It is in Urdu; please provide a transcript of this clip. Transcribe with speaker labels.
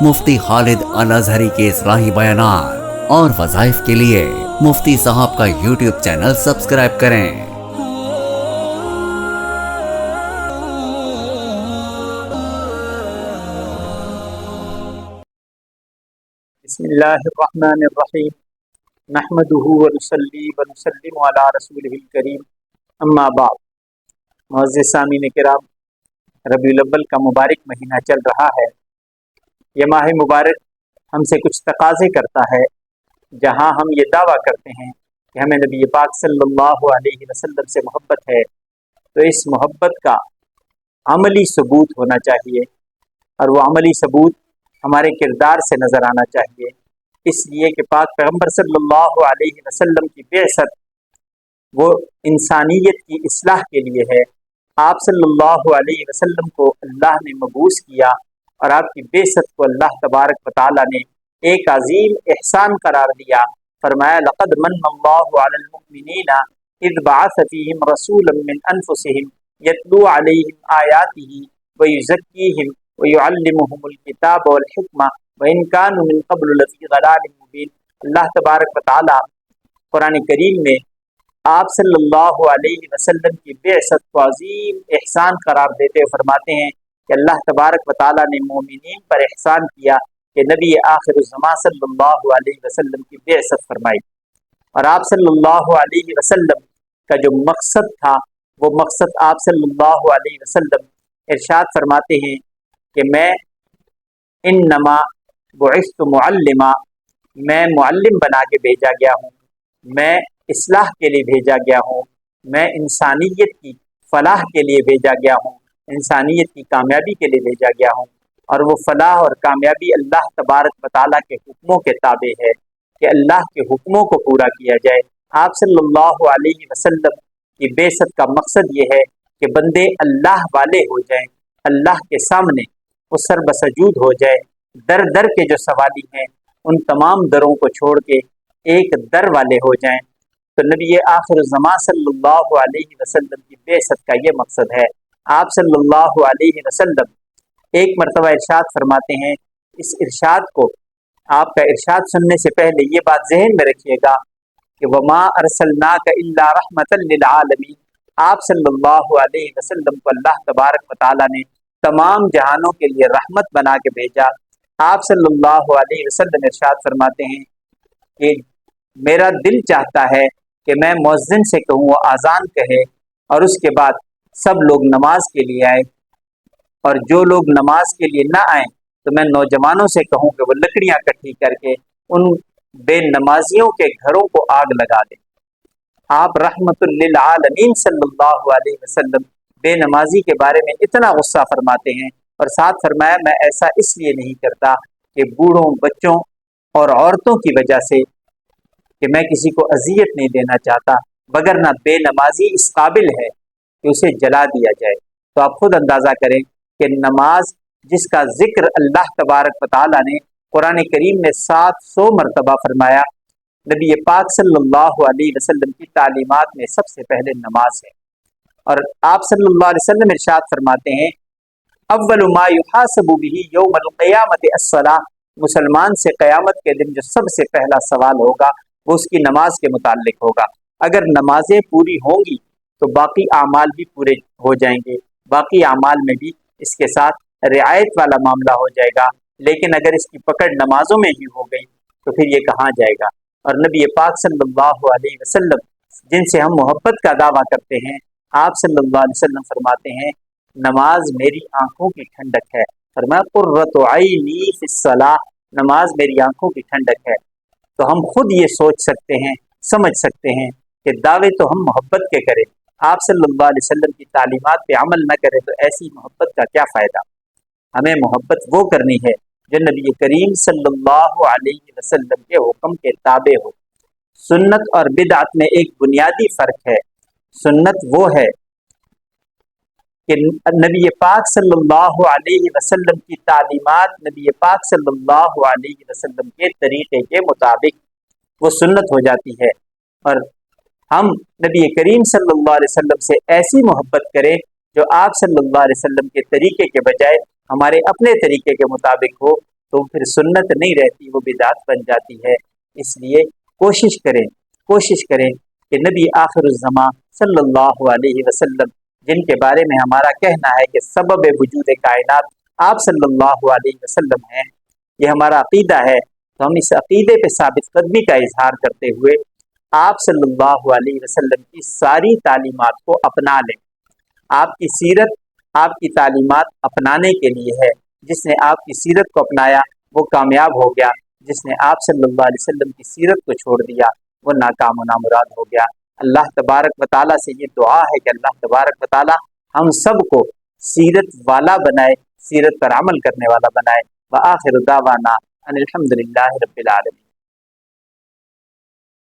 Speaker 1: مفتی خالد الازہری کے اصلاحی بیانات اور وظائف کے لیے مفتی صاحب کا یوٹیوب چینل سبسکرائب کریں۔
Speaker 2: بسم اللہ الرحمن الرحیم، نحمدہ ونصلی ونسلم علی رسولہ الکریم، اما بعد۔ معزز سامعین کرام، ربیع الاول کا مبارک مہینہ چل رہا ہے۔ یہ ماہ مبارک ہم سے کچھ تقاضے کرتا ہے، جہاں ہم یہ دعویٰ کرتے ہیں کہ ہمیں نبی پاک صلی اللہ علیہ وسلم سے محبت ہے، تو اس محبت کا عملی ثبوت ہونا چاہیے، اور وہ عملی ثبوت ہمارے کردار سے نظر آنا چاہیے۔ اس لیے کہ پاک پیغمبر صلی اللہ علیہ وسلم کی بعثت وہ انسانیت کی اصلاح کے لیے ہے۔ آپ صلی اللہ علیہ وسلم کو اللہ نے مبعوث کیا، اور آپ کی بعثت کو اللہ تبارک و تعالیٰ نے ایک عظیم احسان قرار دیا۔ فرمایا لقد من اللہ علی المؤمنین اذ بعث فیہم رسولا من انفسہم یتلو علیہم آیاتہ ویزکیہم ویعلمہم الکتاب والحکمہ وَإِن كَانُوا مِن قَبْلُ لَفِي ضَلَالٍ مُبِينٍ۔ اللہ تبارک و تعالیٰ قرآن کریم میں آپ صلی اللہ علیہ وسلم کی بعثت کو عظیم احسان قرار دیتے فرماتے ہیں کہ اللہ تبارک و تعالیٰ نے مومنین پر احسان کیا کہ نبی آخر الزمان صلی اللہ علیہ وسلم کی بعثت فرمائی، اور آپ صلی اللہ علیہ وسلم کا جو مقصد تھا وہ مقصد آپ صلی اللہ علیہ وسلم ارشاد فرماتے ہیں کہ میں انما بعثت معلما، میں معلم بنا کے بھیجا گیا ہوں، میں اصلاح کے لیے بھیجا گیا ہوں، میں انسانیت کی فلاح کے لیے بھیجا گیا ہوں، انسانیت کی کامیابی کے لیے بھیجا گیا ہوں، اور وہ فلاح اور کامیابی اللہ تبارک و تعالیٰ کے حکموں کے تابع ہے کہ اللہ کے حکموں کو پورا کیا جائے۔ آپ صلی اللہ علیہ وسلم کی بعثت کا مقصد یہ ہے کہ بندے اللہ والے ہو جائیں، اللہ کے سامنے وہ سر بسجود ہو جائے، در در کے جو سوالی ہیں ان تمام دروں کو چھوڑ کے ایک در والے ہو جائیں۔ تو نبی آخر الزمان صلی اللہ علیہ وسلم کی بعثت کا یہ مقصد ہے۔ آپ صلی اللہ علیہ وسلم ایک مرتبہ ارشاد فرماتے ہیں، اس ارشاد کو آپ کا ارشاد سننے سے پہلے یہ بات ذہن میں رکھیے گا کہ وما ارسلناک الا رحمۃ للعالمین، آپ صلی اللہ علیہ وسلم کو اللہ تبارک و تعالیٰ نے تمام جہانوں کے لیے رحمت بنا کے بھیجا۔ آپ صلی اللہ علیہ وسلم ارشاد فرماتے ہیں کہ میرا دل چاہتا ہے کہ میں مؤذن سے کہوں وہ اذان کہے، اور اس کے بعد سب لوگ نماز کے لیے آئے، اور جو لوگ نماز کے لیے نہ آئیں تو میں نوجوانوں سے کہوں کہ وہ لکڑیاں اکٹھی کر کے ان بے نمازیوں کے گھروں کو آگ لگا دیں۔ آپ رحمت للعالمین صلی اللہ علیہ وسلم بے نمازی کے بارے میں اتنا غصہ فرماتے ہیں، اور ساتھ فرمایا میں ایسا اس لیے نہیں کرتا کہ بوڑھوں، بچوں اور عورتوں کی وجہ سے کہ میں کسی کو اذیت نہیں دینا چاہتا، مگر نہ بے نمازی اس قابل ہے کہ اسے جلا دیا جائے۔ تو آپ خود اندازہ کریں کہ نماز جس کا ذکر اللہ تبارک و تعالیٰ نے قرآن کریم میں 700 مرتبہ فرمایا، نبی پاک صلی اللہ علیہ وسلم کی تعلیمات میں سب سے پہلے نماز ہے۔ اور آپ صلی اللہ علیہ وسلم ارشاد فرماتے ہیں اول ما یحاسب به یوم القیامت الصلاۃ، مسلمان سے قیامت کے دن جو سب سے پہلا سوال ہوگا وہ اس کی نماز کے متعلق ہوگا۔ اگر نمازیں پوری ہوں گی تو باقی اعمال بھی پورے ہو جائیں گے، باقی اعمال میں بھی اس کے ساتھ رعایت والا معاملہ ہو جائے گا، لیکن اگر اس کی پکڑ نمازوں میں ہی ہو گئی تو پھر یہ کہاں جائے گا۔ اور نبی پاک صلی اللہ علیہ وسلم جن سے ہم محبت کا دعویٰ کرتے ہیں، آپ صلی اللہ علیہ وسلم فرماتے ہیں نماز میری آنکھوں کی ٹھنڈک ہے، فرمایا قرۃ عینی فی الصلاۃ، نماز میری آنکھوں کی ٹھنڈک ہے۔ تو ہم خود یہ سوچ سکتے ہیں، سمجھ سکتے ہیں کہ دعوے تو ہم محبت کے کریں، آپ صلی اللہ علیہ وسلم کی تعلیمات پہ عمل نہ کریں تو ایسی محبت کا کیا فائدہ۔ ہمیں محبت وہ کرنی ہے جو نبی کریم صلی اللہ علیہ وسلم کے حکم کے تابع ہو۔ سنت اور بدعت میں ایک بنیادی فرق ہے۔ سنت وہ ہے کہ نبی پاک صلی اللہ علیہ وسلم کی تعلیمات نبی پاک صلی اللہ علیہ وسلم کے طریقے کے مطابق وہ سنت ہو جاتی ہے، اور ہم نبی کریم صلی اللہ علیہ وسلم سے ایسی محبت کریں جو آپ صلی اللہ علیہ وسلم کے طریقے کے بجائے ہمارے اپنے طریقے کے مطابق ہو، تو پھر سنت نہیں رہتی، وہ بدعت بن جاتی ہے۔ اس لیے کوشش کریں کہ نبی آخر الزماں صلی اللہ علیہ وسلم، جن کے بارے میں ہمارا کہنا ہے کہ سبب وجود کائنات آپ صلی اللہ علیہ وسلم ہیں، یہ ہمارا عقیدہ ہے، تو ہم اس عقیدے پہ ثابت قدمی کا اظہار کرتے ہوئے آپ صلی اللہ علیہ وسلم کی ساری تعلیمات کو اپنا لیں۔ آپ کی سیرت، آپ کی تعلیمات اپنانے کے لیے ہے۔ جس نے آپ کی سیرت کو اپنایا وہ کامیاب ہو گیا، جس نے آپ صلی اللہ علیہ وسلم کی سیرت کو چھوڑ دیا وہ ناکام و نامراد ہو گیا۔ اللہ تبارک و تعالیٰ سے یہ دعا ہے کہ اللہ تبارک و تعالیٰ ہم سب کو سیرت والا بنائے، سیرت پر عمل کرنے والا بنائے۔ وآخر دعوانا ان الحمد للہ رب العالمین۔